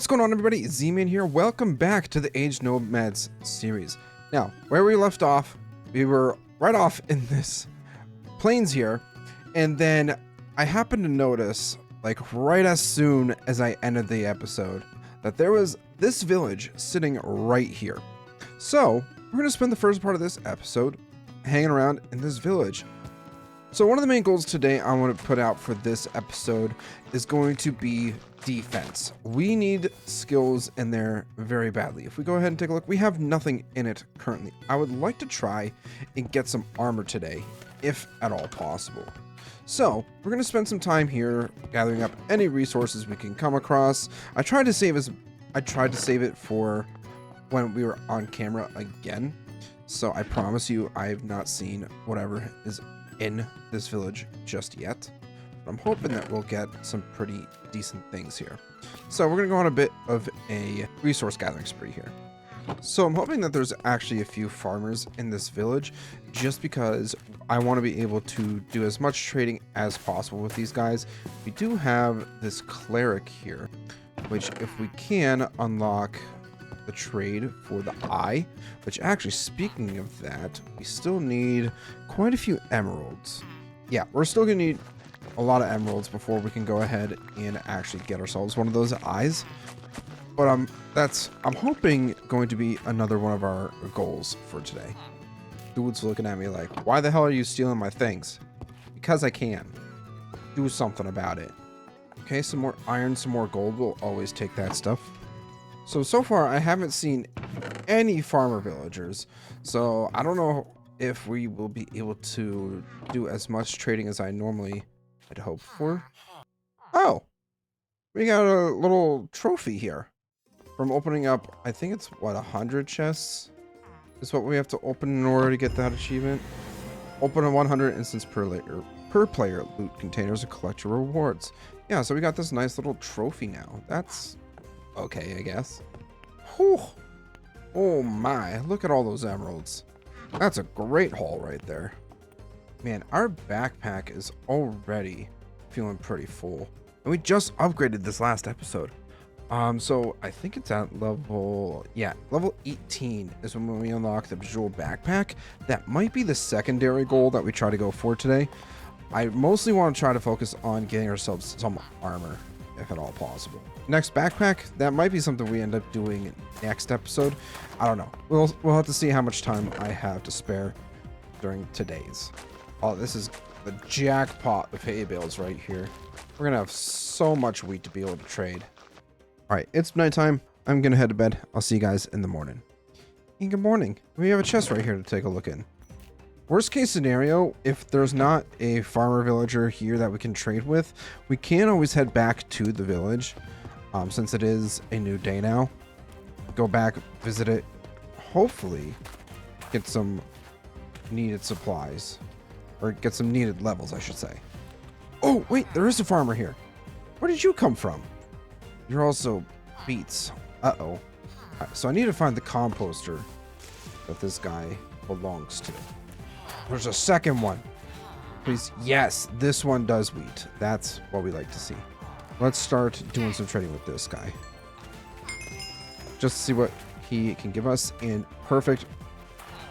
What's going on, everybody? Z-Man here. Welcome back to the Age Nomads series. Now, where we left off, we were right off in this plains here, and then I happened to notice, like right as soon as I ended the episode, that there was this village sitting right here. So, we're going to spend the first part of this episode hanging around in this village. So one of the main goals today I want to put out for this episode is going to be defense. We need skills in there very badly. If we go ahead and take a look, we have nothing in it currently. I would like to try and get some armor today, if at all possible. So we're going to spend some time here gathering up any resources we can come across. I tried to save it for when we were on camera again. So I promise you I have not seen whatever is in this village just yet. I'm hoping that we'll get some pretty decent things here. So we're gonna go on a bit of a resource gathering spree here. So I'm hoping that there's actually a few farmers in this village, just because I want to be able to do as much trading as possible with these guys. We do have this cleric here, which if we can unlock the trade for the eye, which actually, speaking of that, we still need quite a few emeralds. Yeah, we're still gonna need a lot of emeralds before we can go ahead and actually get ourselves one of those eyes. But I'm hoping going to be another one of our goals for today. Dude's looking at me like, why the hell are you stealing my things? Because I can. Do something about it. Okay, some more iron, some more gold. We'll always take that stuff. So far, I haven't seen any farmer villagers, so I don't know if we will be able to do as much trading as I normally had hoped for. Oh, we got a little trophy here from opening up, I think it's, what, 100 chests is what we have to open in order to get that achievement. Open a 100 instance per player loot containers to collect your rewards. Yeah, so we got this nice little trophy now. That's okay, I guess. Whew. Oh my, look at all those emeralds. That's a great haul right there. Man, our backpack is already feeling pretty full. And we just upgraded this last episode. So I think it's at level 18 is when we unlock the visual backpack. That might be the secondary goal that we try to go for today. I mostly want to try to focus on getting ourselves some armor, if at all possible. Next backpack, that might be something we end up doing next episode. I don't know. We'll have to see how much time I have to spare during today's. Oh, this is the jackpot of hay bales right here. We're gonna have so much wheat to be able to trade. All right, it's nighttime. I'm gonna head to bed. I'll see you guys in the morning. And good morning. We have a chest right here to take a look in. Worst case scenario, if there's not a farmer villager here that we can trade with, we can always head back to the village. Since it is a new day now, go back, visit it, hopefully get some needed supplies, or get some needed levels, I should say. Oh, wait, there is a farmer here. Where did you come from? You're also beets. Uh-oh. So I need to find the composter that this guy belongs to. There's a second one. Please. Yes, this one does wheat. That's what we like to see. Let's start doing some trading with this guy. Just to see what he can give us. And perfect.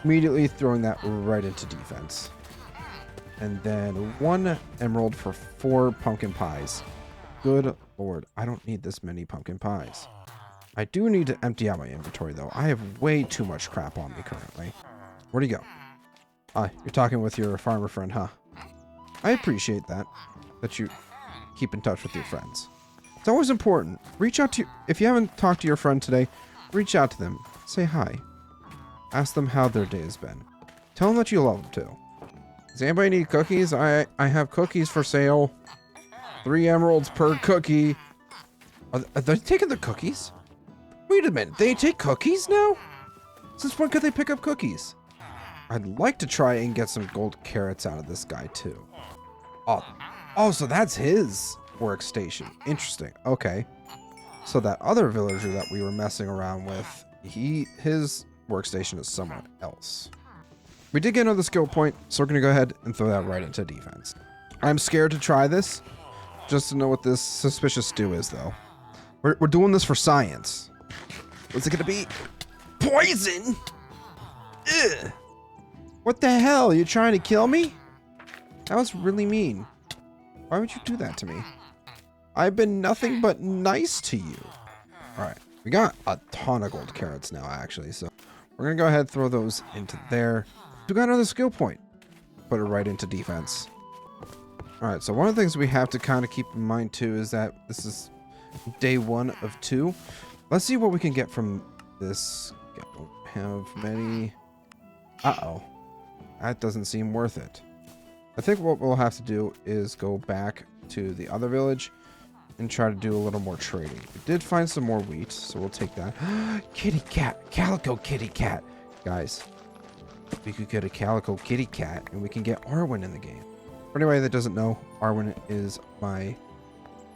Immediately throwing that right into defense. And then 1 emerald for 4 pumpkin pies. Good lord. I don't need this many pumpkin pies. I do need to empty out my inventory, though. I have way too much crap on me currently. Where'd he go? You're talking with your farmer friend, huh? I appreciate that you keep in touch with your friends. It's always important. Reach out to if you haven't talked to your friend today, reach out to them. Say hi. Ask them how their day has been. Tell them that you love them too. Does anybody need cookies? I have cookies for sale. 3 emeralds per cookie. Are they taking the cookies? Wait a minute. They take cookies now? Since when could they pick up cookies? I'd like to try and get some gold carrots out of this guy too. Oh, so that's his workstation. Interesting. Okay. So that other villager that we were messing around with, his workstation is somewhere else. We did get another skill point, so we're going to go ahead and throw that right into defense. I'm scared to try this, just to know what this suspicious stew is, though. We're doing this for science. What's it gonna be? Poison? Ugh. What the hell? You trying to kill me? That was really mean. Why would you do that to me? I've been nothing but nice to you. Alright, we got a ton of gold carrots now, actually, so we're gonna go ahead and throw those into there. We got another skill point. Put it right into defense. Alright, so one of the things we have to kind of keep in mind, too, is that this is day 1 of 2. Let's see what we can get from this. Don't have many. Uh-oh. That doesn't seem worth it. I think what we'll have to do is go back to the other village and try to do a little more trading. We did find some more wheat, so we'll take that. Kitty cat. Calico kitty cat. Guys, we could get a calico kitty cat and we can get Arwin in the game. For anybody that doesn't know, Arwin is my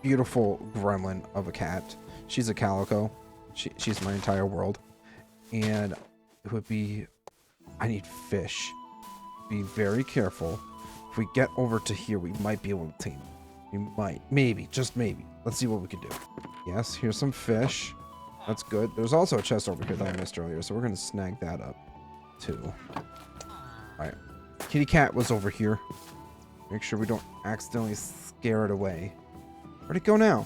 beautiful gremlin of a cat. She's a calico. She's my entire world. And it would be... I need fish. Be very careful. If we get over to here, we might be able to tame it. We might. Maybe. Just maybe. Let's see what we can do. Yes, here's some fish. That's good. There's also a chest over here that I missed earlier, so we're going to snag that up, too. Alright. Kitty cat was over here. Make sure we don't accidentally scare it away. Where'd it go now?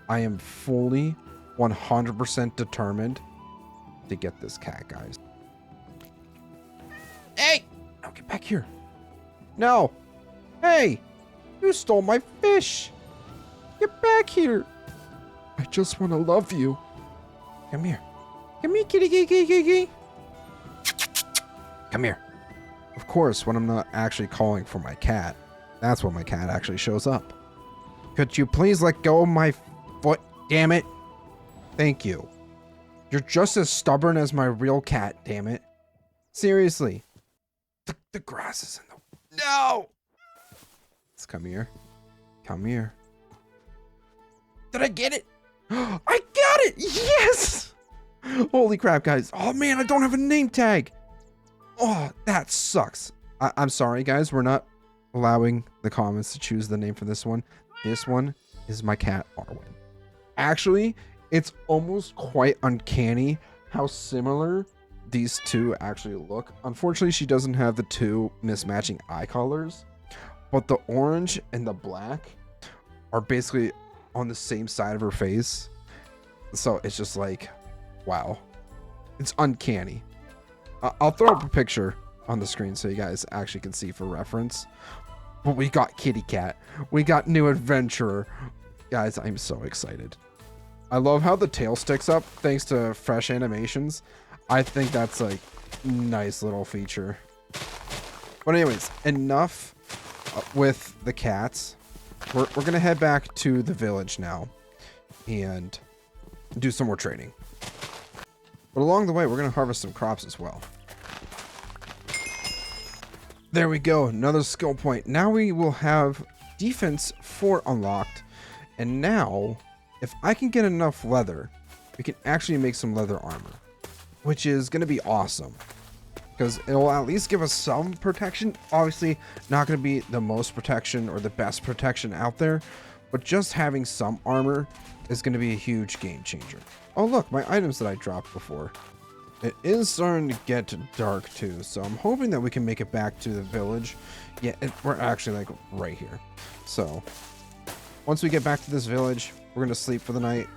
I am fully 100% determined to get this cat, guys. Hey! Now get back here. No! Hey! You stole my fish! Get back here! I just want to love you. Come here. Come here, kitty, kitty, kitty, kitty. Come here. Of course, when I'm not actually calling for my cat, that's when my cat actually shows up. Could you please let go of my foot, damn it? Thank you. You're just as stubborn as my real cat, damn it. Seriously. The grass is in the... No! Let's come here. Come here. Did I get it? I got it! Yes! Holy crap, guys. Oh, man, I don't have a name tag. Oh, that sucks. I'm sorry, guys. We're not allowing the comments to choose the name for this one. This one is my cat, Arwin. Actually, it's almost quite uncanny how similar these two actually look. Unfortunately, she doesn't have the two mismatching eye colors, but the orange and the black are basically on the same side of her face. So it's just like, wow. It's uncanny. I'll throw up a picture on the screen so you guys actually can see for reference. But we got kitty cat. We got new adventurer. Guys, I'm so excited. I love how the tail sticks up thanks to fresh animations. I think that's like nice little feature. But anyways, enough with the cats. We're gonna head back to the village now and do some more trading. But along the way, we're gonna harvest some crops as well. There we go, another skill point. Now we will have defense 4 unlocked. And now, if I can get enough leather, we can actually make some leather armor, which is going to be awesome because it will at least give us some protection. Obviously, not going to be the most protection or the best protection out there, but just having some armor is going to be a huge game changer. Oh, look, my items that I dropped before. It is starting to get dark too, so I'm hoping that we can make it back to the village. Yeah, we're actually like right here. So once we get back to this village, we're going to sleep for the night.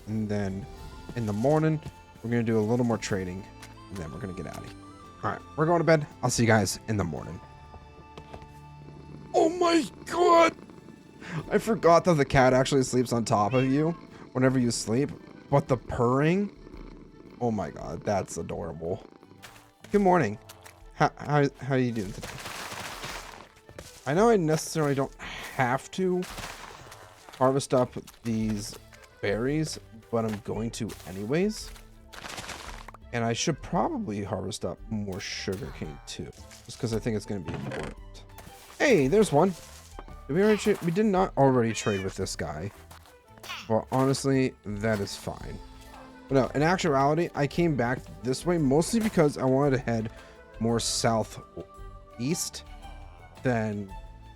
And then in the morning, we're going to do a little more trading. And then we're going to get out of here. All right, we're going to bed. I'll see you guys in the morning. Oh my God. I forgot that the cat actually sleeps on top of you whenever you sleep. But the purring, oh my God, that's adorable. Good morning. How are you doing today? I know I necessarily don't have to harvest up these berries, but I'm going to anyways. And I should probably harvest up more sugarcane too, just because I think it's going to be important. Hey, there's one. Did we already trade? We did not already trade with this guy. Well, honestly, that is fine. But no, in actuality, I came back this way mostly because I wanted to head more southeast than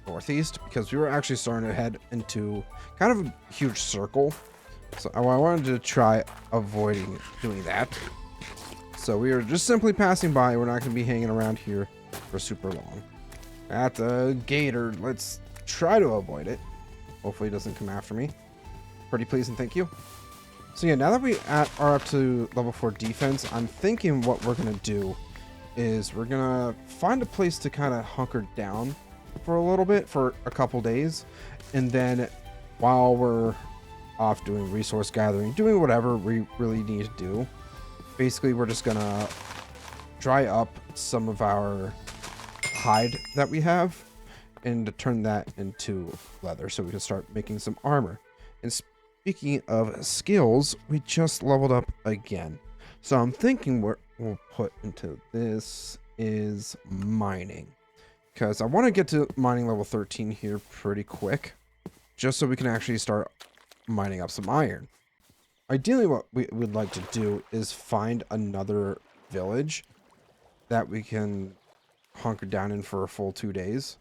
northeast, because we were actually starting to head into kind of a huge circle So I wanted to try avoiding doing that. So we are just simply passing by. We're not going to be hanging around here for super long. At the gator, let's try to avoid it. Hopefully it doesn't come after me. Pretty please and thank you. So yeah, now that we are up to level 4 defense, I'm thinking what we're going to do is we're going to find a place to kind of hunker down for a little bit, for a couple days. And then while we're off doing resource gathering, doing whatever we really need to do, basically we're just going to dry up some of our hide that we have and to turn that into leather so we can start making some armor. And speaking of skills, we just leveled up again. So I'm thinking what we'll put into this is mining, because I want to get to mining level 13 here pretty quick, just so we can actually start mining up some iron. Ideally, what we would like to do is find another village that we can hunker down in for a full 2 days.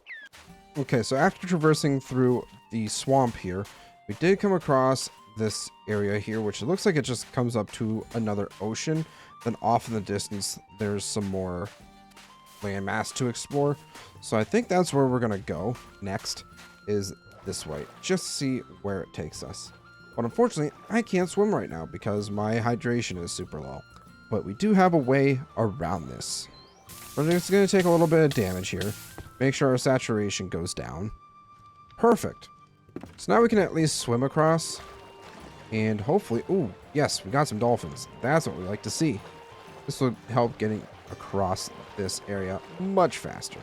Okay, so after traversing through the swamp here, we did come across this area here, which it looks like it just comes up to another ocean. Then off in the distance, there's some more landmass to explore. So I think that's where we're going to go next, is this way. Just see where it takes us. But unfortunately, I can't swim right now because my hydration is super low. But we do have a way around this. But it's going to take a little bit of damage here. Make sure our saturation goes down. Perfect. So now we can at least swim across. And hopefully... Ooh, yes, we got some dolphins. That's what we like to see. This will help getting across this area much faster.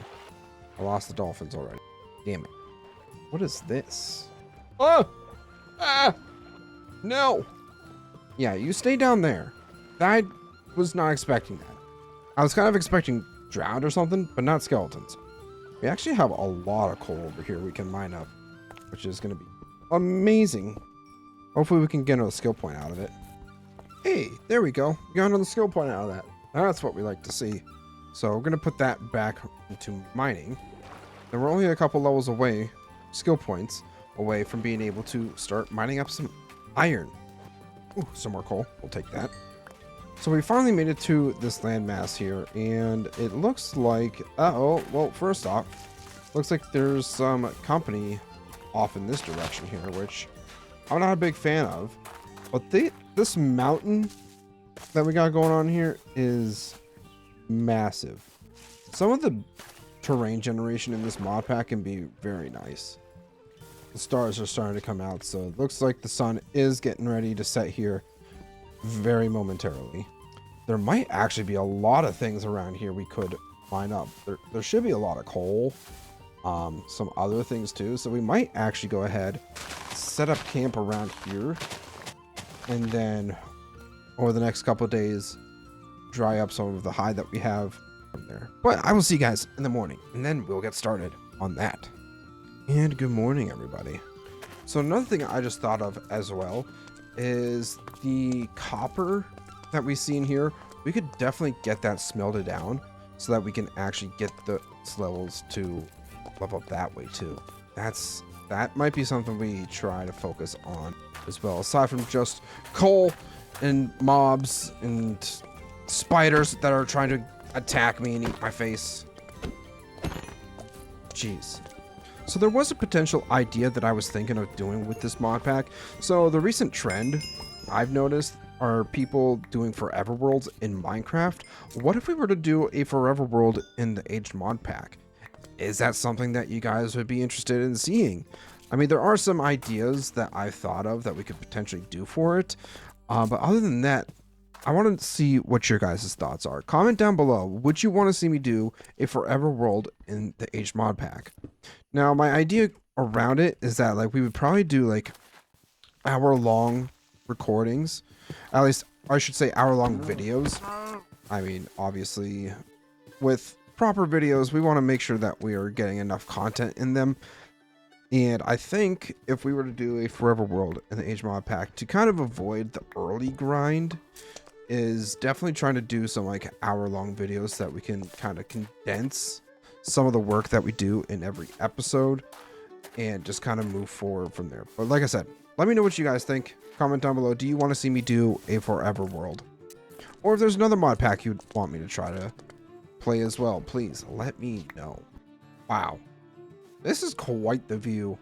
I lost the dolphins already. Damn it. What is this? Oh! Ah! No! Yeah, you stay down there. I was not expecting that. I was kind of expecting drowned or something, but not skeletons. We actually have a lot of coal over here we can mine up, which is going to be amazing. Hopefully we can get another skill point out of it. Hey, there we go. We got another skill point out of that. That's what we like to see. So we're going to put that back into mining. And we're only a couple levels away, skill points away from being able to start mining up some iron. Ooh, some more coal. We'll take that. So we finally made it to this landmass here, and it looks like... Uh-oh. Well, first off, looks like there's some company off in this direction here, which I'm not a big fan of. But this mountain that we got going on here is massive. Some of the terrain generation in this mod pack can be very nice. The stars are starting to come out, so it looks like the sun is getting ready to set here very momentarily. There might actually be a lot of things around here we could mine up. There should be a lot of coal, some other things too, so we might actually go ahead, set up camp around here, and then over the next couple of days dry up some of the hide that we have from there. But I will see you guys in the morning, and then we'll get started on that. And good morning, everybody. So another thing I just thought of as well is the copper that we see in here. We could definitely get that smelted down so that we can actually get the levels to level up that way too. That might be something we try to focus on as well, aside from just coal and mobs and spiders that are trying to attack me and eat my face. Jeez. So there was a potential idea that I was thinking of doing with this mod pack. So the recent trend I've noticed are people doing forever worlds in Minecraft. What if we were to do a forever world in the aged mod pack? Is that something that you guys would be interested in seeing? I mean, there are some ideas that I've thought of that we could potentially do for it. But other than that, I want to see what your guys' thoughts are. Comment down below. Would you want to see me do a forever world in the aged mod pack? Now, my idea around it is that like we would probably do like hour-long recordings. At least I should say hour-long videos. I mean, obviously, with proper videos, we want to make sure that we are getting enough content in them. And I think if we were to do a forever world in the age mod pack, to kind of avoid the early grind, is definitely trying to do some like hour-long videos so that we can kind of condense some of the work that we do in every episode and just kind of move forward from there. But like I said, let me know what you guys think. Comment down below. Do you want to see me do a forever world? Or if there's another mod pack you'd want me to try to play as well, please let me know. Wow. This is quite the view,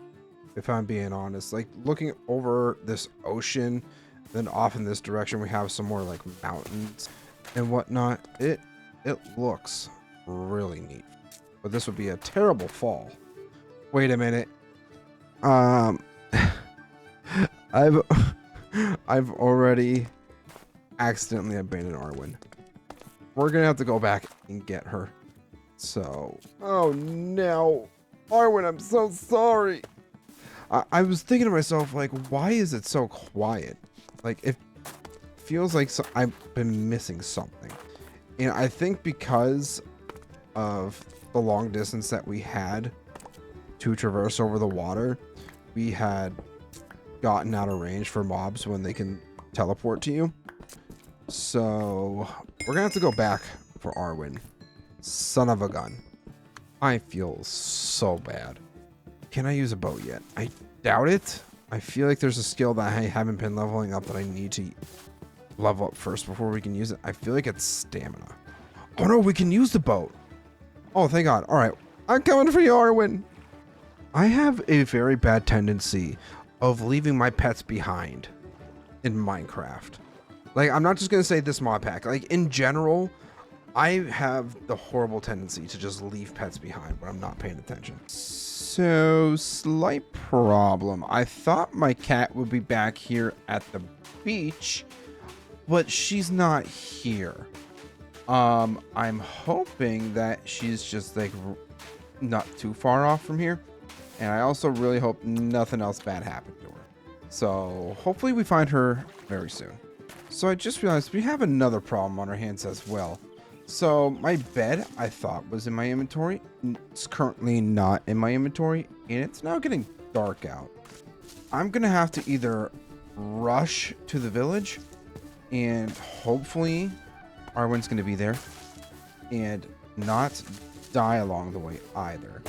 if I'm being honest. Like, looking over this ocean, then off in this direction we have some more like mountains and whatnot. It looks really neat. But this would be a terrible fall. Wait a minute. I've already accidentally abandoned Arwin. We're gonna have to go back and get her. So, oh no, Arwin, I'm so sorry. I was thinking to myself, like, why is it so quiet? Like, it feels like I've been missing something. And I think because of the long distance that we had to traverse over the water, we had gotten out of range for mobs when they can teleport to you. So we're gonna have to go back for Arwin. Son of a gun. I feel so bad. Can I use a boat yet? I doubt it. I feel like there's a skill that I haven't been leveling up that I need to level up first before we can use it. I feel like it's stamina. Oh no, we can use the boat. Oh, thank God. All right, I'm coming for you, Arwin. I have a very bad tendency of leaving my pets behind in Minecraft. Like, I'm not just gonna say this mod pack. Like, in general, I have the horrible tendency to just leave pets behind when I'm not paying attention. So, slight problem. I thought my cat would be back here at the beach, but she's not here. I'm hoping that she's just like not too far off from here. And I also really hope nothing else bad happened to her. So hopefully we find her very soon. So I just realized we have another problem on our hands as well. So my bed, I thought, was in my inventory. It's currently not in my inventory, and it's now getting dark out. I'm gonna have to either rush to the village, and hopefully Arwin's gonna be there, and not die along the way either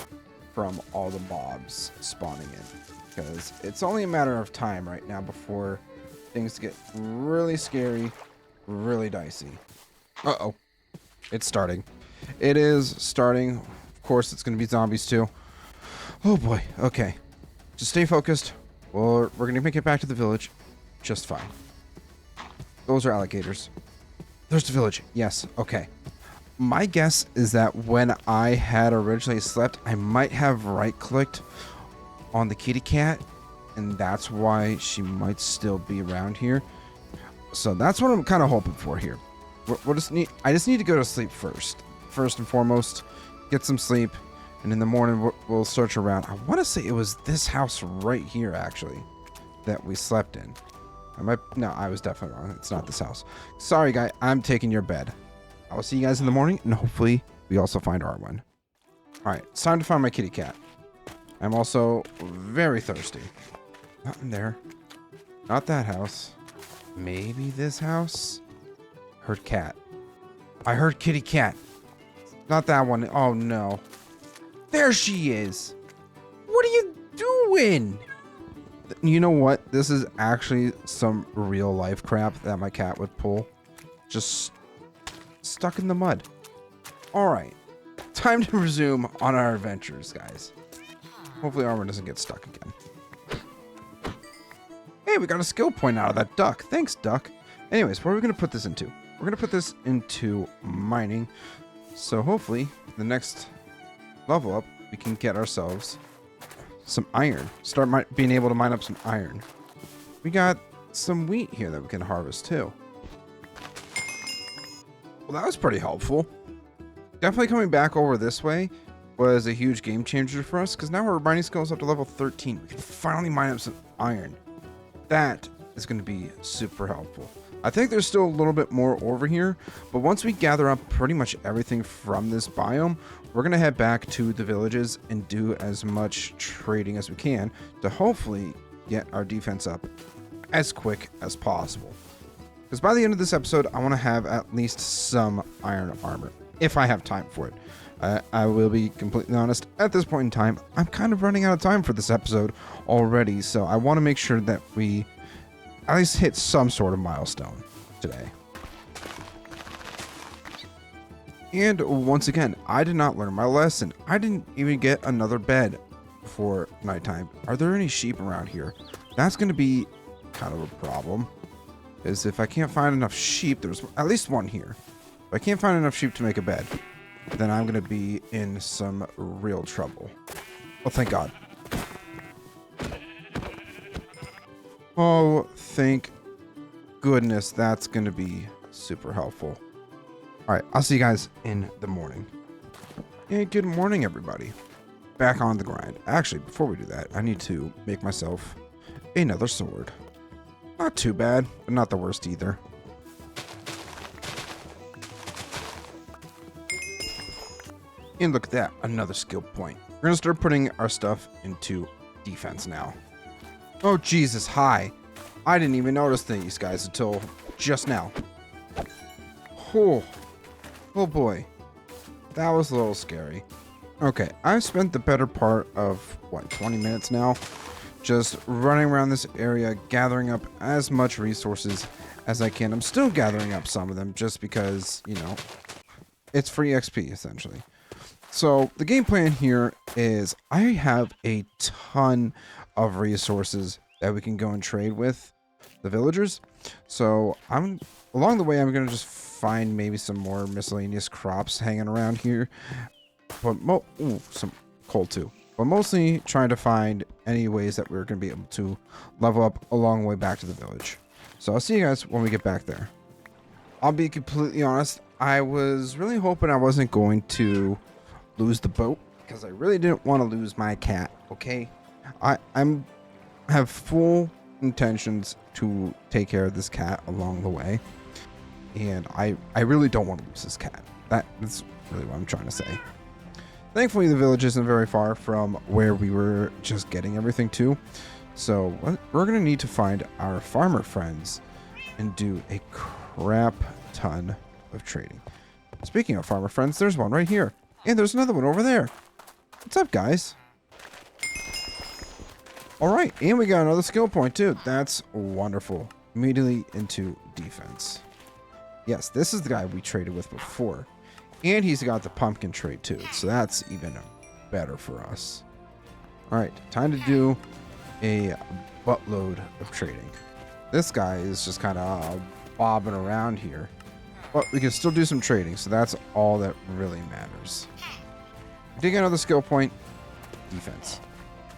from all the mobs spawning in, because it's only a matter of time right now before things get really scary, really dicey. Uh-oh. It's starting. It is starting. Of course, it's going to be zombies too. Oh boy. Okay. Just stay focused. We're going to make it back to the village just fine. Those are alligators. There's the village. Yes. Okay. My guess is that when I had originally slept, I might have right-clicked on the kitty cat, and that's why she might still be around here. So that's what I'm kind of hoping for here. I just need to go to sleep first and foremost, get some sleep, and in the morning we'll search around. I want to say it was this house right here actually that we slept in. No, I was definitely wrong. It's not this house. Sorry, guy. I'm taking your bed. I will see you guys in the morning, and hopefully we also find Arwin. All right, it's time to find my kitty cat. I'm also very thirsty. Not in there. Not that house. Maybe this house? Heard cat. I heard kitty cat. Not that one. Oh, no. There she is. What are you doing? You know what? This is actually some real life crap that my cat would pull. Just stuck in the mud. All right. Time to resume on our adventures, guys. Hopefully Arwin doesn't get stuck again. Hey, we got a skill point out of that duck. Thanks, duck. Anyways, what are we going to put this into? We're going to put this into mining. So hopefully, the next level up, we can get ourselves some iron. Start being able to mine up some iron. We got some wheat here that we can harvest too. Well, that was pretty helpful. Definitely coming back over this way was a huge game changer for us, because now our mining skill is up to level 13. We can finally mine up some iron. That is going to be super helpful. I think there's still a little bit more over here, but once we gather up pretty much everything from this biome, we're going to head back to the villages and do as much trading as we can to hopefully get our defense up as quick as possible. Because by the end of this episode, I want to have at least some iron armor, if I have time for it. I will be completely honest. At this point in time, I'm kind of running out of time for this episode already, so I want to make sure that we at least hit some sort of milestone today. And once again, I did not learn my lesson. I didn't even get another bed before nighttime. Are there any sheep around here? That's going to be kind of a problem. Because if I can't find enough sheep, there's at least one here. If I can't find enough sheep to make a bed, then I'm going to be in some real trouble. Oh, thank God. Oh, thank goodness. That's going to be super helpful. All right, I'll see you guys in the morning. And good morning, everybody. Back on the grind. Actually, before we do that, I need to make myself another sword. Not too bad, but not the worst either. And look at that, another skill point. We're going to start putting our stuff into defense now. Oh, Jesus, hi. I didn't even notice these guys until just now. Oh boy, that was a little scary. Okay, I've spent the better part of, what, 20 minutes now? Just running around this area, gathering up as much resources as I can. I'm still gathering up some of them just because, you know, it's free XP, essentially. So, the game plan here is I have a ton of resources that we can go and trade with the villagers. So, along the way, I'm going to just find maybe some more miscellaneous crops hanging around here, but some coal too, but mostly trying to find any ways that we're going to be able to level up a long way back to the village. So I'll see you guys when we get back there. I'll be completely honest, I was really hoping I wasn't going to lose the boat because I really didn't want to lose my cat. Okay, I have full intentions to take care of this cat along the way. And I really don't want to lose this cat. That's really what I'm trying to say. Thankfully, the village isn't very far from where we were just getting everything to. So we're going to need to find our farmer friends and do a crap ton of trading. Speaking of farmer friends, there's one right here. And there's another one over there. What's up, guys? All right, and we got another skill point too. That's wonderful. Immediately into defense. Yes, this is the guy we traded with before. And he's got the pumpkin trait too. So that's even better for us. All right, time to do a buttload of trading. This guy is just kind of bobbing around here. But we can still do some trading. So that's all that really matters. Dig another skill point. Defense.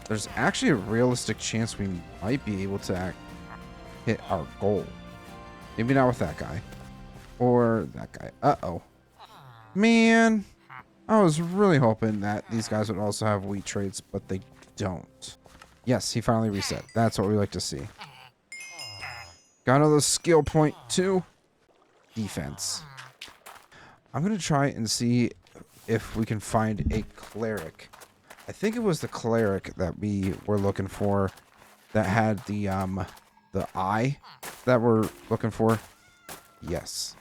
There's actually a realistic chance we might be able to hit our goal. Maybe not with that guy. Or that guy. Uh-oh. Man. I was really hoping that these guys would also have wheat traits, but they don't. Yes, he finally reset. That's what we like to see. Got another skill point too. Defense. I'm going to try and see if we can find a cleric. I think it was the cleric that we were looking for that had the eye that we're looking for. Yes.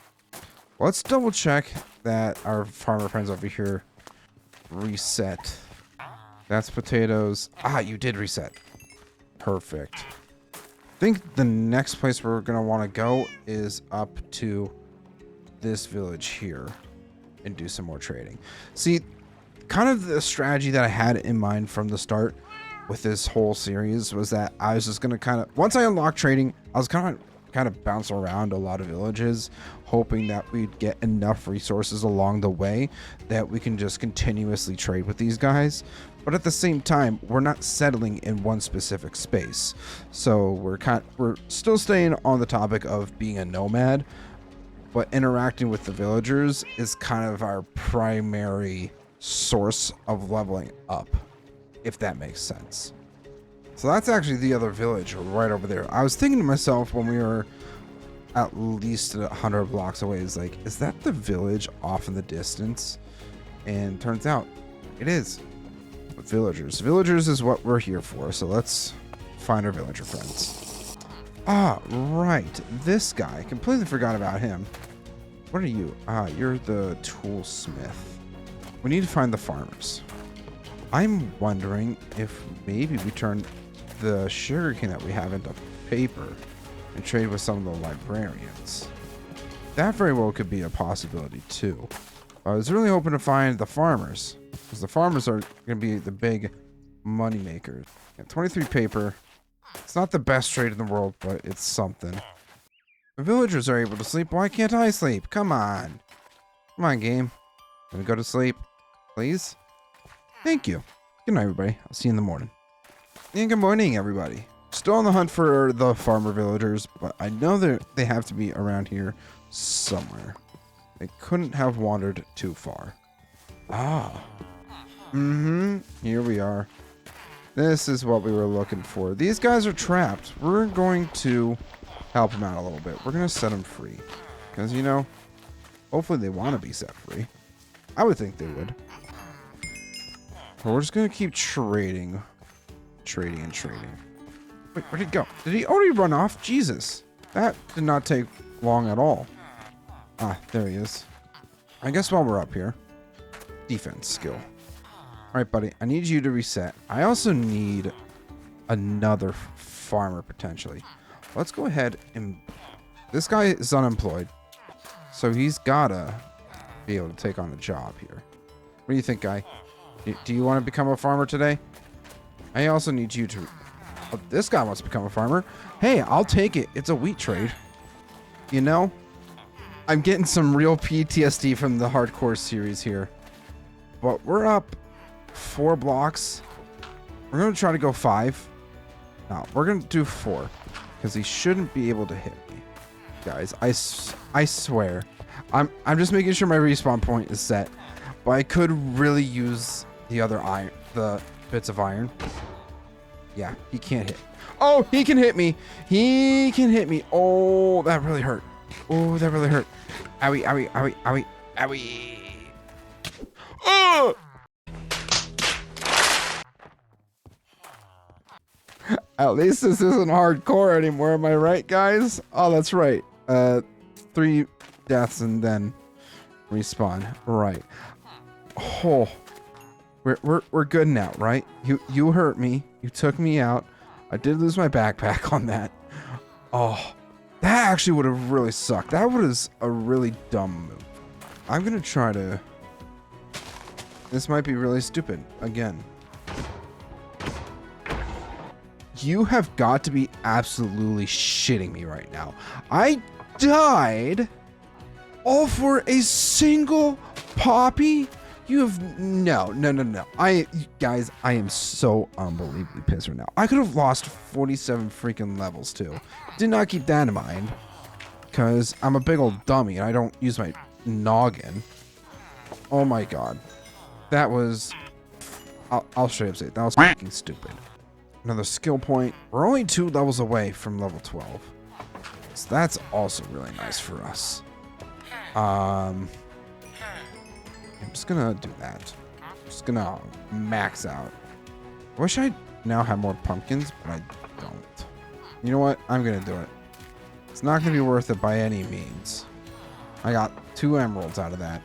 Let's double check that our farmer friends over here reset. That's potatoes. Ah, you did reset. Perfect. I think the next place we're going to want to go is up to this village here and do some more trading. See, kind of the strategy that I had in mind from the start with this whole series was that I was just going to once I unlocked trading, I was kind of bounce around a lot of villages, hoping that we'd get enough resources along the way that we can just continuously trade with these guys. But at the same time, we're not settling in one specific space. So we're still staying on the topic of being a nomad, but interacting with the villagers is kind of our primary source of leveling up, if that makes sense. So that's actually the other village right over there. I was thinking to myself when we were at least 100 blocks away, is like, is that the village off in the distance? And turns out it is. But villagers is what we're here for. So let's find our villager friends. Ah, right. This guy, completely forgot about him. What are you? Ah, you're the toolsmith. we need to find the farmers. I'm wondering if maybe we turn the sugarcane that we have into paper and trade with some of the librarians. That very well could be a possibility too. I was really hoping to find the farmers, because the farmers are going to be the big money makers. Yeah, 23 paper. It's not the best trade in the world, but it's something. The villagers are able to sleep. Why can't I sleep? Come on. Come on, game. Let me go to sleep, please. Thank you. Good night, everybody. I'll see you in the morning. And good morning, everybody. Still on the hunt for the farmer villagers, but I know that they have to be around here somewhere. They couldn't have wandered too far. Ah. Here we are. This is what we were looking for. These guys are trapped. We're going to help them out a little bit. We're going to set them free. Because, you know, hopefully they want to be set free. I would think they would. But we're just going to keep trading. Trading and trading. Wait, where'd he go? Did he already run off? Jesus. That did not take long at all. Ah, there he is. I guess while we're up here. Defense skill. Alright, buddy. I need you to reset. I also need another farmer, potentially. Let's go ahead and... This guy is unemployed. So he's gotta be able to take on a job here. What do you think, guy? Do you want to become a farmer today? I also need you to... Oh, this guy wants to become a farmer. Hey, I'll take it. It's a wheat trade. You know? I'm getting some real PTSD from the hardcore series here. But we're up 4 blocks. We're going to try to go 5. No, we're going to do 4. Because he shouldn't be able to hit me. Guys, I swear. I'm just making sure my respawn point is set. But I could really use the other iron, the bits of iron. Yeah, he can't hit. Oh, he can hit me. He can hit me. Oh, that really hurt. Oh, that really hurt. Owie, owie, owie, owie, owie. Oh! At least this isn't hardcore anymore, am I right, guys? Oh, that's right. 3 deaths and then respawn. Right. Oh, we're good now, right? You hurt me. You took me out. I did lose my backpack on that. Oh, that actually would have really sucked. That was a really dumb move. I'm gonna try to... This might be really stupid. Again. You have got to be absolutely shitting me right now. I died all for a single poppy? You have... No. Guys, I am so unbelievably pissed right now. I could have lost 47 freaking levels, too. Did not keep that in mind. Because I'm a big old dummy and I don't use my noggin. Oh my god. That was... I'll straight up say it. That was fucking stupid. Another skill point. We're only 2 levels away from level 12. So that's also really nice for us. I'm just gonna do that. Just gonna max out. I wish I now had more pumpkins, but I don't. You know what? I'm gonna do it. It's not gonna be worth it by any means. I got 2 emeralds out of that.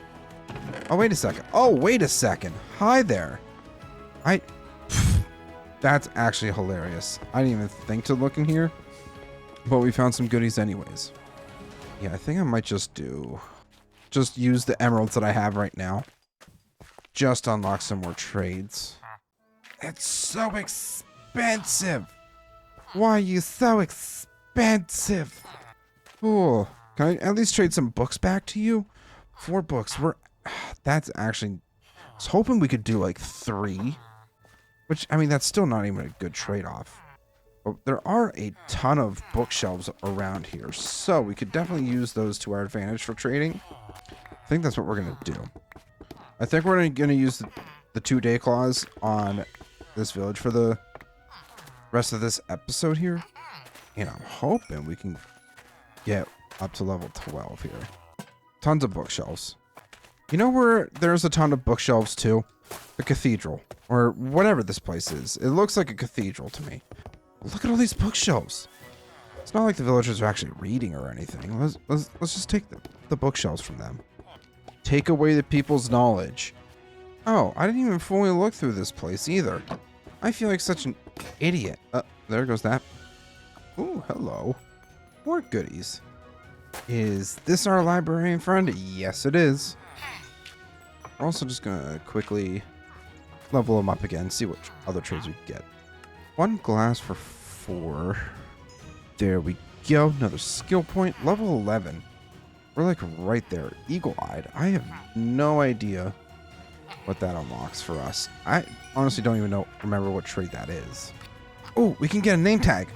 Oh, wait a second. Oh, wait a second. Hi there. That's actually hilarious. I didn't even think to look in here, but we found some goodies anyways. Yeah, I think I might just use the emeralds that I have right now. Just unlock some more trades. It's so expensive. Why are you so expensive? Oh, can I at least trade some books back to you? 4 books. That's actually... I was hoping we could do like 3. Which, I mean, that's still not even a good trade-off. But there are a ton of bookshelves around here, so we could definitely use those to our advantage for trading. I think that's what we're going to do. I think we're going to use the 2-day clause on this village for the rest of this episode here. And I'm hoping we can get up to level 12 here. Tons of bookshelves. You know where there's a ton of bookshelves too? The cathedral. Or whatever this place is. It looks like a cathedral to me. Look at all these bookshelves. It's not like the villagers are actually reading or anything. Let's just take the bookshelves from them. Take away the people's knowledge. Oh, I didn't even fully look through this place either. I feel like such an idiot. There goes that. Ooh, hello. More goodies. Is this our librarian friend? Yes, it is. We're also just gonna quickly level him up again, see what other trades we can get. 1 glass for 4. There we go. Another skill point. Level 11. We're like right there. Eagle-eyed. I have no idea what that unlocks for us. I honestly don't even remember what trait that is. Oh, we can get a name tag.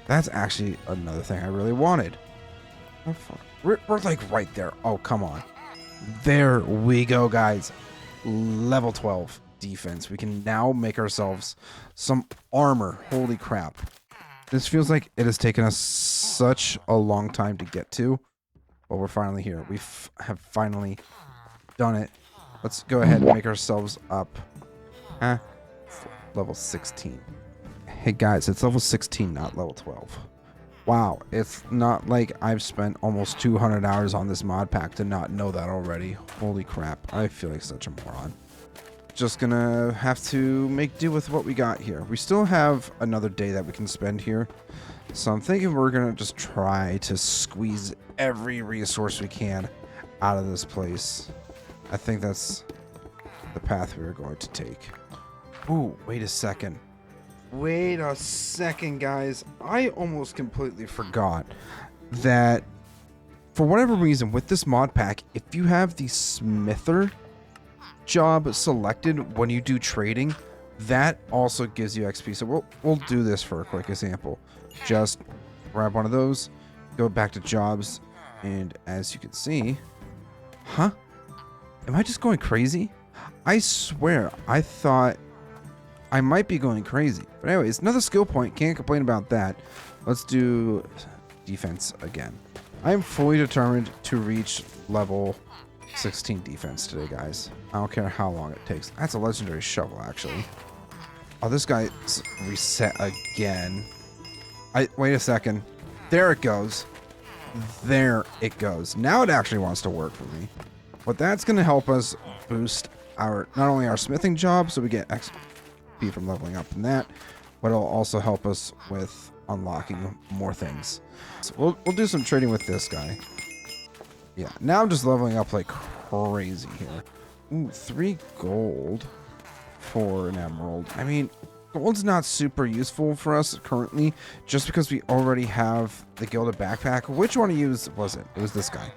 That's actually another thing I really wanted. Oh, fuck. We're like right there. Oh, come on. There we go, guys. Level 12 defense. We can now make ourselves some armor. Holy crap. This feels like it has taken us such a long time to get to, but we're finally here. We have finally done it. Let's go ahead and make ourselves up. Level 16. Hey guys, it's level 16, not level 12. Wow, it's not like I've spent almost 200 hours on this mod pack to not know that already. Holy crap, I feel like such a moron. Just gonna have to make do with what we got here. We still have another day that we can spend here, so I'm thinking we're gonna just try to squeeze every resource we can out of this place. I think that's the path we're going to take. Ooh, wait a second. Wait a second, guys. I almost completely forgot that for whatever reason with this mod pack, if you have the smither job selected when you do trading, that also gives you XP. So we'll do this for a quick example. Just grab one of those, go back to jobs, and as you can see, am I just going crazy? I swear I thought I might be going crazy. But anyways, another skill point. Can't complain about that. Let's do defense again. I am fully determined to reach level 16 defense today, guys. I don't care how long it takes. That's a legendary shovel, actually. Oh, this guy's reset again. Wait a second. There it goes. There it goes. Now it actually wants to work for me. But that's going to help us boost not only our smithing job, so we get XP from leveling up in that, but it'll also help us with unlocking more things. So we'll do some trading with this guy. Yeah, now I'm just leveling up like crazy here. Ooh, 3 gold for an emerald. I mean, gold's not super useful for us currently, just because we already have the gilded backpack. Which one to use was it? It was this guy.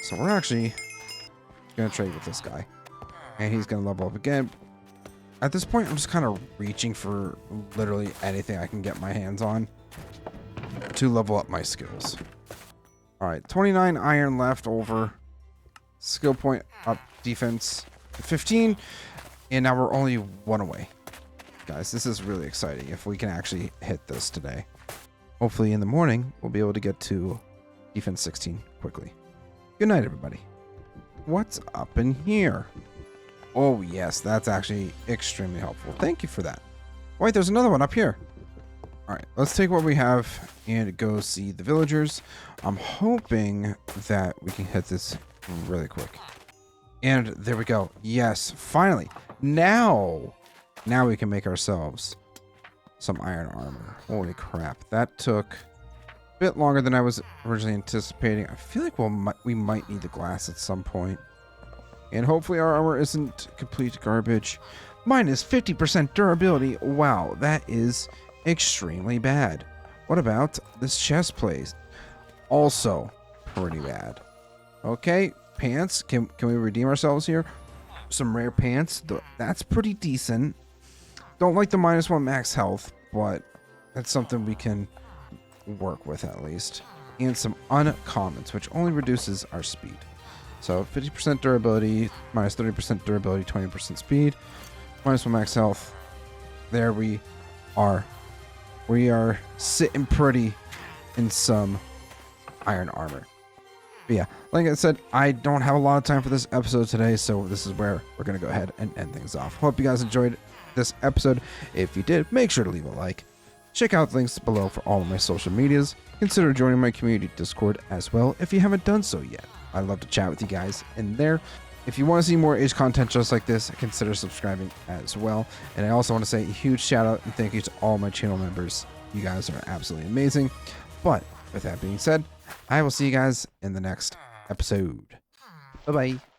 So we're actually gonna trade with this guy, and he's gonna level up again. At this point, I'm just kind of reaching for literally anything I can get my hands on to level up my skills. All right, 29 iron left over. Skill point up, defense 15, and now we're only 1 away. Guys, this is really exciting if we can actually hit this today. Hopefully in the morning, we'll be able to get to defense 16 quickly. Good night, everybody. What's up in here? Oh, yes, that's actually extremely helpful. Thank you for that. Wait, there's another one up here. All right, let's take what we have and go see the villagers. I'm hoping that we can hit this really quick. And there we go. Yes, finally. Now we can make ourselves some iron armor. Holy crap. That took a bit longer than I was originally anticipating. I feel like we might need the glass at some point. And hopefully our armor isn't complete garbage. Minus 50% durability. Wow, that is extremely bad. What about this chest plate? Also pretty bad. Okay, pants. Can we redeem ourselves here? Some rare pants. That's pretty decent. Don't like the -1 max health, but that's something we can work with at least. And some uncommons, which only reduces our speed. So 50% durability, minus 30% durability, 20% speed, -1 max health. There we are. We are sitting pretty in some iron armor. But yeah, like I said, I don't have a lot of time for this episode today, so this is where we're going to go ahead and end things off. Hope you guys enjoyed this episode. If you did, make sure to leave a like. Check out the links below for all of my social medias. Consider joining my community Discord as well if you haven't done so yet. I'd love to chat with you guys in there. if you want to see more Age content just like this, consider subscribing as well. And I also want to say a huge shout out and thank you to all my channel members. You guys are absolutely amazing. But with that being said, I will see you guys in the next episode. Bye-bye.